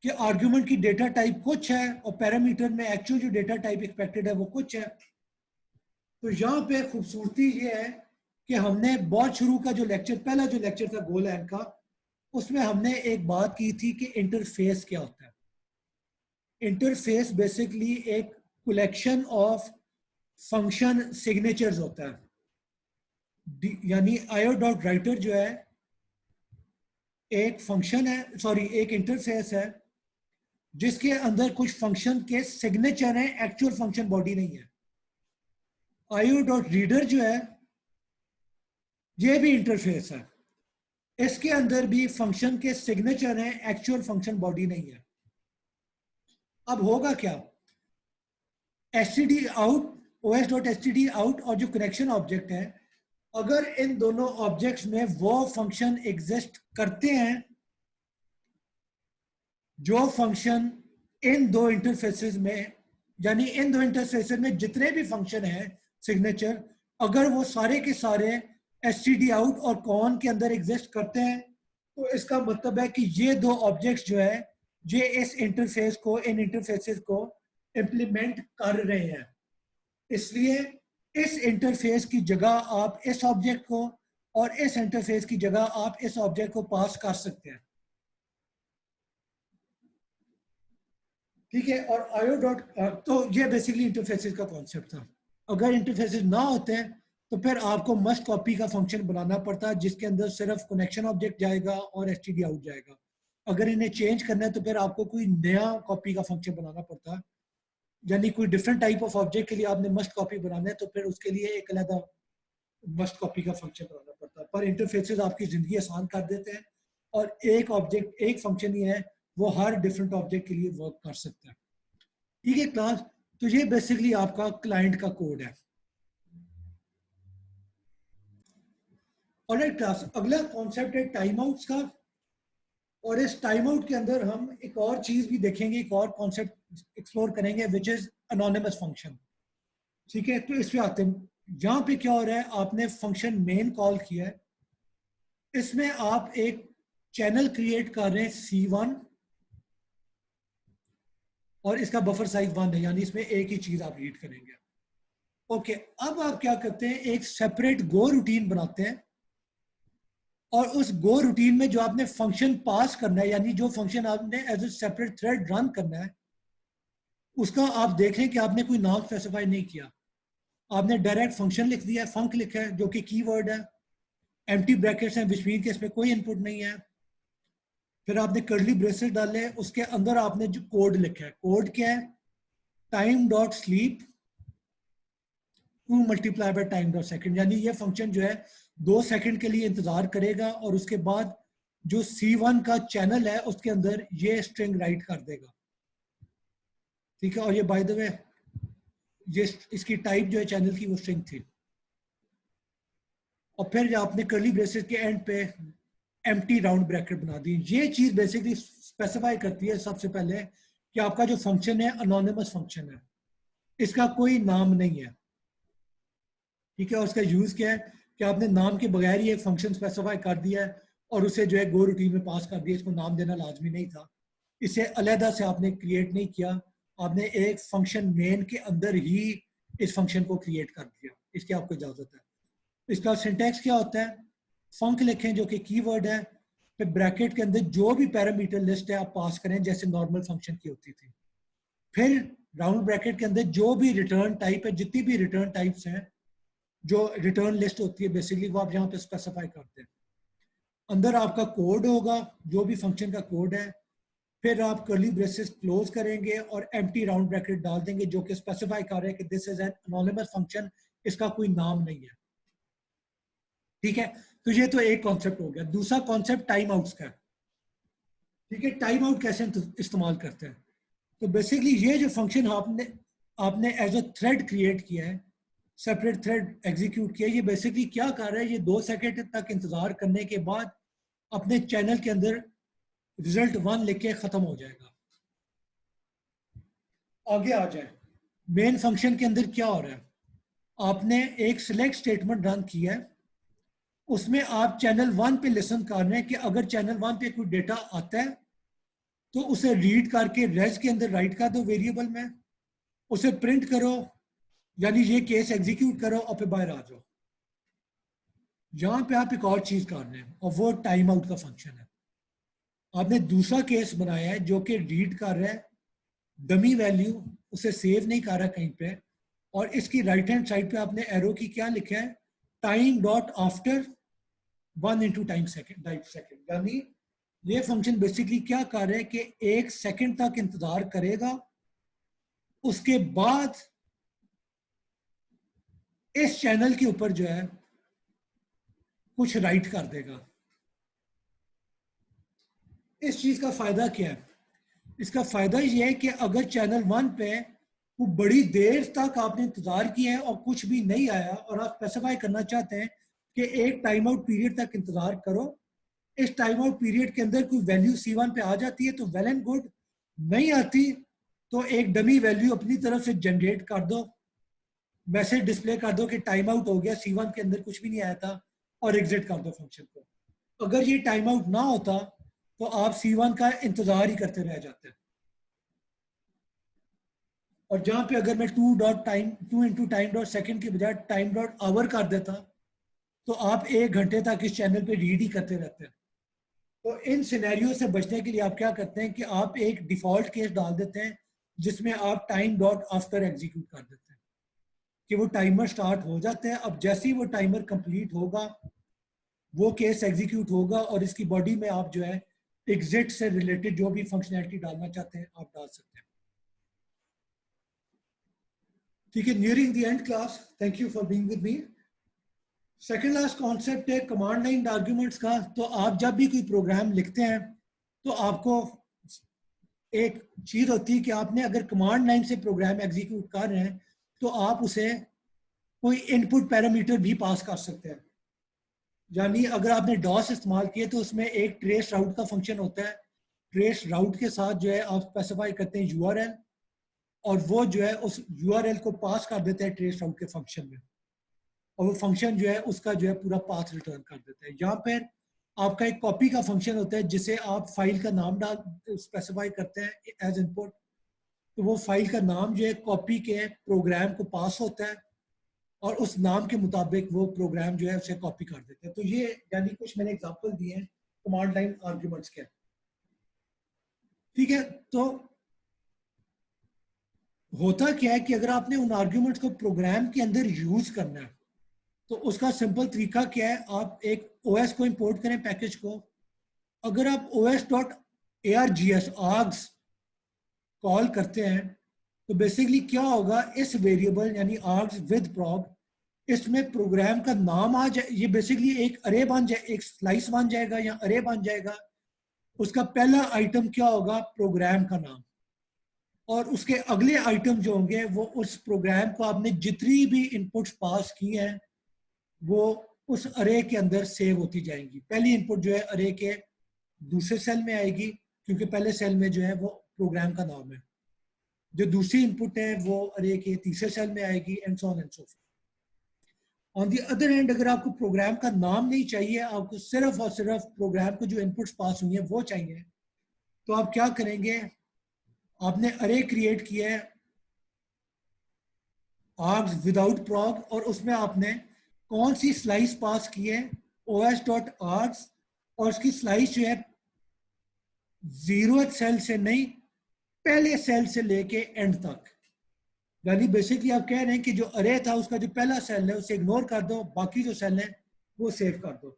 कि आर्ग्यूमेंट की डेटा टाइप कुछ है और पैरामीटर में एक्चुअल जो डेटा टाइप एक्सपेक्टेड है वो कुछ है। तो यहाँ पे खूबसूरती ये है कि हमने बहुत शुरू का जो लेक्चर, पहला जो लेक्चर था गोलैंड का, उसमें हमने एक बात की थी कि इंटरफेस क्या होता है। इंटरफेस बेसिकली एक कलेक्शन ऑफ फंक्शन सिग्नेचर्स होता है। यानी io.writer जो है एक फंक्शन है, सॉरी एक इंटरफेस है जिसके अंदर कुछ फंक्शन के सिग्नेचर है, एक्चुअल फंक्शन बॉडी नहीं है। io.reader जो है ये भी इंटरफेस है, इसके अंदर भी फंक्शन के सिग्नेचर हैं, एक्चुअल फंक्शन बॉडी नहीं है। अब होगा क्या, std out, os.std out और जो कनेक्शन ऑब्जेक्ट है, अगर इन दोनों ऑब्जेक्ट्स में वो फंक्शन एग्जिस्ट करते हैं जो फंक्शन इन दो इंटरफेसेस में, यानी इन दो इंटरफेसेस में जितने भी फंक्शन हैं सिग्नेचर, अगर वो सारे के सारे std out और कॉन के अंदर एग्जिस्ट करते हैं, तो इसका मतलब है कि ये दो ऑब्जेक्ट्स जो है ये इस इंटरफेस को, इन इंटरफेसेस को इंप्लीमेंट कर रहे हैं। इसलिए इस इंटरफेस की जगह आप इस ऑब्जेक्ट को और इस इंटरफेस की जगह आप इस ऑब्जेक्ट को पास कर सकते हैं। ठीक है, और तो ये बेसिकली इंटरफेसेस का कॉन्सेप्ट था। अगर इंटरफेसेस ना होते हैं तो फिर आपको मस्ट कॉपी का फंक्शन बनाना पड़ता है जिसके अंदर सिर्फ कनेक्शन ऑब्जेक्ट जाएगा और std out जाएगा। अगर इन्हें चेंज करना है तो फिर आपको कोई नया कॉपी का फंक्शन बनाना पड़ता है, यानी कोई डिफरेंट टाइप ऑफ ऑब्जेक्ट के लिए आपने मस्ट कॉपी बनाना है तो फिर उसके लिए एक अलग मस्ट कॉपी का फंक्शन बनाना पड़ता है। पर इंटरफेसेस आपकी जिंदगी आसान कर देते हैं और एक ऑब्जेक्ट, एक फंक्शन ही है, वो हर डिफरेंट ऑब्जेक्ट के लिए वर्क कर सकता है। ठीक है क्लास, तो ये बेसिकली आपका क्लाइंट का कोड है। ऑलराइट क्लास, अगला कॉन्सेप्ट है टाइम आउट्स का, और इस टाइम आउट के अंदर हम एक और चीज भी देखेंगे, एक और कॉन्सेप्ट एक्सप्लोर करेंगे विच इज एनोनिमस फंक्शन। ठीक है, तो इसमें आते हैं, यहाँ पे क्या हो रहा है, आपने फंक्शन मेन कॉल किया है, इसमें आप एक चैनल क्रिएट कर रहे हैं C1 और इसका बफर साइज 1 है, यानी इसमें एक ही चीज आप रीड करेंगे। ओके, अब आप क्या करते हैं, एक सेपरेट गो रूटीन बनाते हैं और उस गो रूटीन में जो आपने फंक्शन पास करना है, यानी जो फंक्शन आपने as a separate thread run करना है, उसका आप देख रहे हैं कि आपने कोई नाम स्पेसिफाई नहीं किया, आपने डायरेक्ट फंक्शन लिख दिया, फंक लिखा है जो कि कीवर्ड है, एम्प्टी ब्रैकेट्स हैं विच मीन के इसमें कोई इनपुट नहीं है, फिर आपने कर्ली ब्रेसेस डाले, उसके अंदर आपने जो कोड लिखा है, कोड क्या है, time dot sleep to multiply by time dot second, यानी ये फंक्शन जो है 2 सेकंड के लिए इंतजार करेगा और उसके बाद जो C1 का चैनल है उसके अंदर ये स्ट्रिंग राइट कर देगा। ठीक है, और ये बाय द वे ये इसकी टाइप जो है चैनल की वो स्ट्रिंग थी। और फिर आपने कर्ली ब्रेसेस के एंड पे एम्प्टी राउंड ब्रैकेट बना दी। ये चीज बेसिकली स्पेसिफाई करती है सबसे पहले कि आपका जो फंक्शन है अनोनिमस फंक्शन है, इसका कोई नाम नहीं है। ठीक है, और उसका यूज क्या है कि आपने नाम के बगैर ही एक फंक्शन स्पेसिफाई कर दिया है और उसे जो है गो रूटीन में पास कर दिया, इसको नाम देना लाजमी नहीं था, इसे अलहदा से आपने क्रिएट नहीं किया, आपने एक फंक्शन मेन के अंदर ही इस फंक्शन को क्रिएट कर दिया, इसकी आपको इजाजत है। इसका सिंटैक्स क्या होता है, फंक लिखें जो कि कीवर्ड है, फिर ब्रैकेट के अंदर जो भी पैरामीटर लिस्ट है आप पास करें जैसे नॉर्मल फंक्शन की होती थी, फिर राउंड ब्रैकेट के अंदर जो भी रिटर्न टाइप है, जितनी भी रिटर्न टाइप्स हैं जो रिटर्न लिस्ट होती है बेसिकली वो आप यहाँ पे स्पेसिफाई करते हैं। अंदर आपका कोड होगा, जो भी फंक्शन का कोड है, फिर आप कर्ली ब्रेसेस क्लोज करेंगे और एम्प्टी राउंड ब्रैकेट डाल देंगे जो कि स्पेसिफाई कर रहे हैं कि this is an anonymous function, इसका कोई नाम नहीं है। ठीक है, तो ये तो एक कॉन्सेप्ट हो गया। दूसरा कॉन्सेप्ट टाइम आउट्स का है। ठीक है, टाइम आउट कैसे इस्तेमाल करते हैं? तो बेसिकली ये जो फंक्शन आपने आपने एज अ थ्रेड क्रिएट किया है, सेपरेट थ्रेड एग्जीक्यूट किया, ये बेसिकली क्या कर रहा है, ये 2 सेकंड तक इंतजार करने के बाद अपने चैनल के अंदर रिजल्ट 1 लिख के खत्म हो जाएगा। आगे आ जाए, मेन फंक्शन के अंदर क्या हो रहा है, आपने एक सिलेक्ट स्टेटमेंट रन किया है, उसमें आप चैनल 1 पे लिसन कर रहे हैं कि अगर चैनल 1 पे कोई डेटा आता है तो उसे रीड करके रेज के अंदर राइट कर दो वेरिएबल में, उसे प्रिंट करो, यानी ये केस एग्जीक्यूट करो और फिर बाहर आ जाओ। यहां पे आप एक और चीज कर रहे हैं और वो टाइम आउट का फंक्शन है। आपने दूसरा केस बनाया है जो कि रीड कर रहा है डमी वैल्यू, उसे सेव नहीं कर रहा कहीं पे, और इसकी राइट हैंड साइड पे आपने एरो की क्या लिखा है, time dot after 1 into time second, यानी ये फंक्शन बेसिकली क्या कर रहा है कि 1 सेकेंड तक इंतजार करेगा, उसके बाद इस चैनल के ऊपर जो है कुछ राइट कर देगा। इस चीज का फायदा क्या है? इसका फायदा यह है कि अगर चैनल 1 पे वो बड़ी देर तक आपने इंतजार किया है और कुछ भी नहीं आया और आप स्पेसिफाई करना चाहते हैं कि एक टाइम आउट पीरियड तक इंतजार करो, इस टाइम आउट पीरियड के अंदर कोई वैल्यू C1 पे आ जाती है तो वेल एंड गुड, नहीं आती तो एक डमी वैल्यू अपनी तरफ से जनरेट कर दो, मैसेज डिस्प्ले कर दो कि टाइम आउट हो गया, C1 के अंदर कुछ भी नहीं आया था, और एग्जिट कर दो फंक्शन को। अगर ये टाइम आउट ना होता तो आप C1 का इंतजार ही करते रह जाते हैं। और जहां पे अगर मैं 2 into टाइम डॉट सेकेंड के बजाय टाइम डॉट आवर कर देता तो आप 1 घंटे तक इस चैनल पे रीड ही करते रहते हैं। तो इन सिनेरियो से बचने के लिए आप क्या करते हैं कि आप एक डिफॉल्ट केस डाल देते हैं जिसमें आप टाइम डॉट आफ्टर एग्जीक्यूट कर देते हैं कि वो टाइमर स्टार्ट हो जाते हैं। अब जैसे ही वो टाइमर कंप्लीट होगा वो केस एग्जीक्यूट होगा और इसकी बॉडी में आप जो है एग्जिट से रिलेटेड जो भी फंक्शनैलिटी डालना चाहते हैं आप डाल सकते हैं। ठीक है, nearing the end class, thank you for being with me. Second last concept है कमांड लाइन आर्ग्यूमेंट्स का। तो आप जब भी कोई प्रोग्राम लिखते हैं तो आपको एक चीज होती है कि आपने अगर कमांड लाइन से प्रोग्राम एग्जीक्यूट कर रहे हैं तो आप उसे कोई इनपुट पैरामीटर भी पास कर सकते हैं। यानी अगर आपने डॉस इस्तेमाल किया तो उसमें एक ट्रेस राउट का फंक्शन होता है, ट्रेस राउट के साथ जो है आप स्पेसिफाई करते हैं URL, और वो जो है उस URL को पास कर देते हैं ट्रेस राउट के फंक्शन में, और वो फंक्शन जो है उसका जो है पूरा पाथ रिटर्न कर देता है। यहाँ पर आपका एक कॉपी का फंक्शन होता है जिसे आप फाइल का नाम डाल स्पेसिफाई करते हैं एज इनपुट, तो वो फाइल का नाम जो है कॉपी के प्रोग्राम को पास होता है और उस नाम के मुताबिक वो प्रोग्राम जो है उसे कॉपी कर देते हैं। तो ये यानी कुछ मैंने एग्जांपल दिए हैं कमांड लाइन आर्ग्यूमेंट्स के। ठीक है, तो होता क्या है कि अगर आपने उन आर्ग्यूमेंट्स को प्रोग्राम के अंदर यूज करना है तो उसका सिंपल तरीका क्या है, आप एक OS को इंपोर्ट करें पैकेज को। अगर आप os.args आर्ग्स कॉल करते हैं तो बेसिकली क्या होगा, इस वेरिएबल यानी आर्ग्स विद प्रॉग, इसमें प्रोग्राम का नाम आ जाए, ये बेसिकली एक अरे बन जाए, एक स्लाइस बन जाएगा या अरे बन जाएगा। उसका पहला आइटम क्या होगा, प्रोग्राम का नाम, और उसके अगले आइटम जो होंगे वो उस प्रोग्राम को आपने जितनी भी इनपुट्स पास की हैं वो उस अरे के अंदर सेव होती जाएंगी। पहली इनपुट जो है अरे के दूसरे सेल में आएगी क्योंकि पहले सेल में जो है वो प्रोग्राम का नाम है, जो दूसरी इनपुट है वो अरे के तीसरे सेल में आएगी, and so on and so fourth. On the other hand अगर आपको प्रोग्राम का नाम नहीं चाहिए, आपको सिर्फ और सिर्फ प्रोग्राम को जो इनपुट्स पास हुई है वो चाहिए, तो आप क्या करेंगे, आपने अरे क्रिएट किया है आर्ग्स विदाउट प्रॉग, और उसमें आपने कौन सी स्लाइस पास की है, os.args, और उसकी स्लाइस जो है 0th सेल से नहीं, पहले सेल से लेके एंड तक। यानी बेसिकली आप कह रहे हैं कि जो अरे था उसका जो पहला सेल है उसे इग्नोर कर दो, बाकी जो सेल है वो सेव कर दो।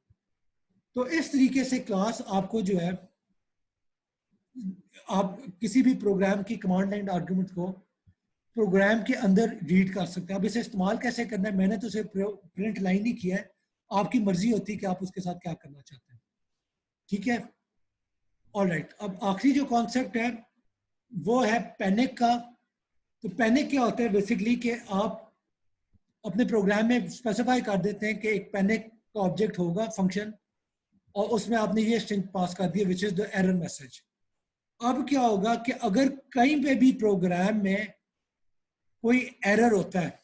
तो इस तरीके से क्लास आपको जो है, आप किसी भी प्रोग्राम की कमांड लाइन आर्गुमेंट को प्रोग्राम के अंदर रीड कर सकते हैं। अब इसे इस्तेमाल कैसे करना है, मैंने तो उसे प्रिंट लाइन ही किया है, आपकी मर्जी होती है कि आप उसके साथ क्या करना चाहते हैं। ठीक है, ऑलराइट। अब आखिरी जो कॉन्सेप्ट है वो है पैनिक का। तो पैनिक क्या होता है बेसिकली कि आप अपने प्रोग्राम में स्पेसिफाई कर देते हैं कि एक पैनिक का ऑब्जेक्ट होगा फंक्शन, और उसमें आपने ये स्ट्रिंग पास कर दी which is the error message. अब क्या होगा कि अगर कहीं पे भी प्रोग्राम में कोई एरर होता है,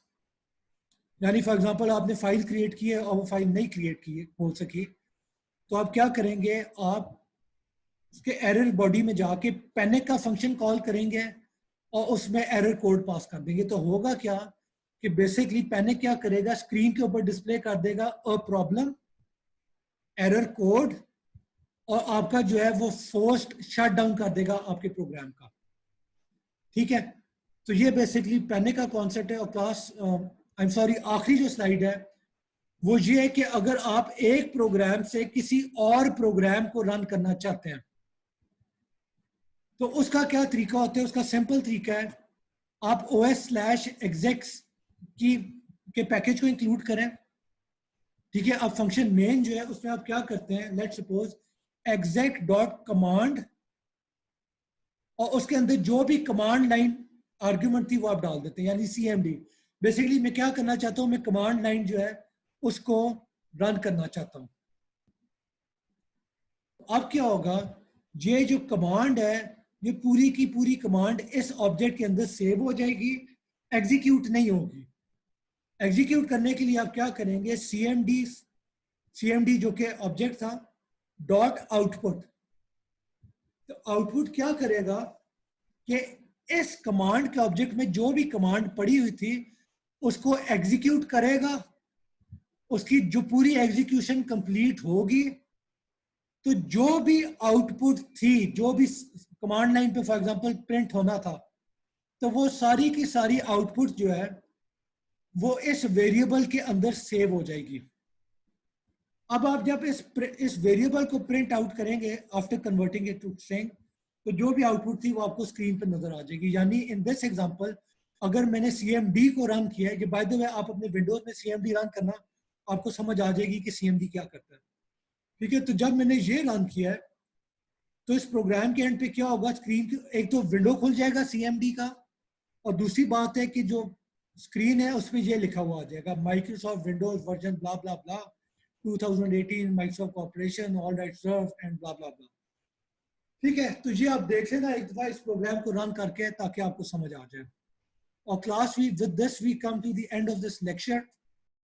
यानी फॉर एग्जांपल आपने फाइल क्रिएट की है और वो फाइल नहीं क्रिएट की हो सकी, तो आप क्या करेंगे, आप उसके एरर बॉडी में जाके पैनिक का फंक्शन कॉल करेंगे और उसमें एरर कोड पास कर देंगे। तो होगा क्या कि बेसिकली पैनिक क्या करेगा, स्क्रीन के ऊपर डिस्प्ले कर देगा अ प्रॉब्लम, एरर कोड, और आपका जो है वो फोर्स्ड शट डाउन कर देगा आपके प्रोग्राम का। ठीक है, तो ये बेसिकली पैनिक का कॉन्सेप्ट है। और क्लास आई एम सॉरी, आखिरी जो स्लाइड है वो ये है कि अगर आप एक प्रोग्राम से किसी और प्रोग्राम को रन करना चाहते हैं तो उसका क्या तरीका होता है। उसका सिंपल तरीका है, आप os/execs की के पैकेज को इंक्लूड करें। ठीक है, अब फंक्शन मेन जो है उसमें आप क्या करते हैं, लेट सपोज exec.command, और उसके अंदर जो भी कमांड लाइन आर्ग्यूमेंट थी वो आप डाल देते हैं, यानी cmd। बेसिकली मैं क्या करना चाहता हूं, मैं कमांड लाइन जो है उसको रन करना चाहता हूं। अब क्या होगा, ये जो कमांड है ये पूरी की पूरी कमांड इस ऑब्जेक्ट के अंदर सेव हो जाएगी, एग्जीक्यूट नहीं होगी। एग्जीक्यूट करने के लिए आप क्या करेंगे, cmd जो कि ऑब्जेक्ट था डॉट आउटपुट। तो आउटपुट क्या करेगा कि इस कमांड के ऑब्जेक्ट में जो भी कमांड पड़ी हुई थी उसको एग्जीक्यूट करेगा। उसकी जो पूरी एग्जीक्यूशन कंप्लीट होगी तो जो भी आउटपुट थी, जो भी कमांड लाइन पे फॉर एग्जांपल प्रिंट होना था, तो वो सारी की सारी आउटपुट जो है वो इस वेरिएबल के अंदर सेव हो जाएगी। अब आप जब इस वेरिएबल को प्रिंट आउट करेंगे after converting it to string, तो जो भी आउटपुट थी वो आपको स्क्रीन पे नजर आ जाएगी। यानी इन दिस एग्जांपल अगर मैंने cmd को रन किया है, ये बाय द वे आप अपने विंडोज में cmd रन करना, आपको समझ आ जाएगी कि cmd क्या करता है। ठीक है, तो जब मैंने ये रन किया है तो इस प्रोग्राम के एंड पे क्या होगा, स्क्रीन की एक तो विंडो खुल जाएगा cmd का, और दूसरी बात है कि जो स्क्रीन है उसमें ये लिखा हुआ आ जाएगा Microsoft Windows version blah blah blah 2018 Microsoft corporation all rights reserved and blah blah blah. ठीक है, तो ये आप देख लेना एक दफा इस प्रोग्राम को रन करके ताकि आपको समझ आ जाए। और class we with this we come to the end of this lecture.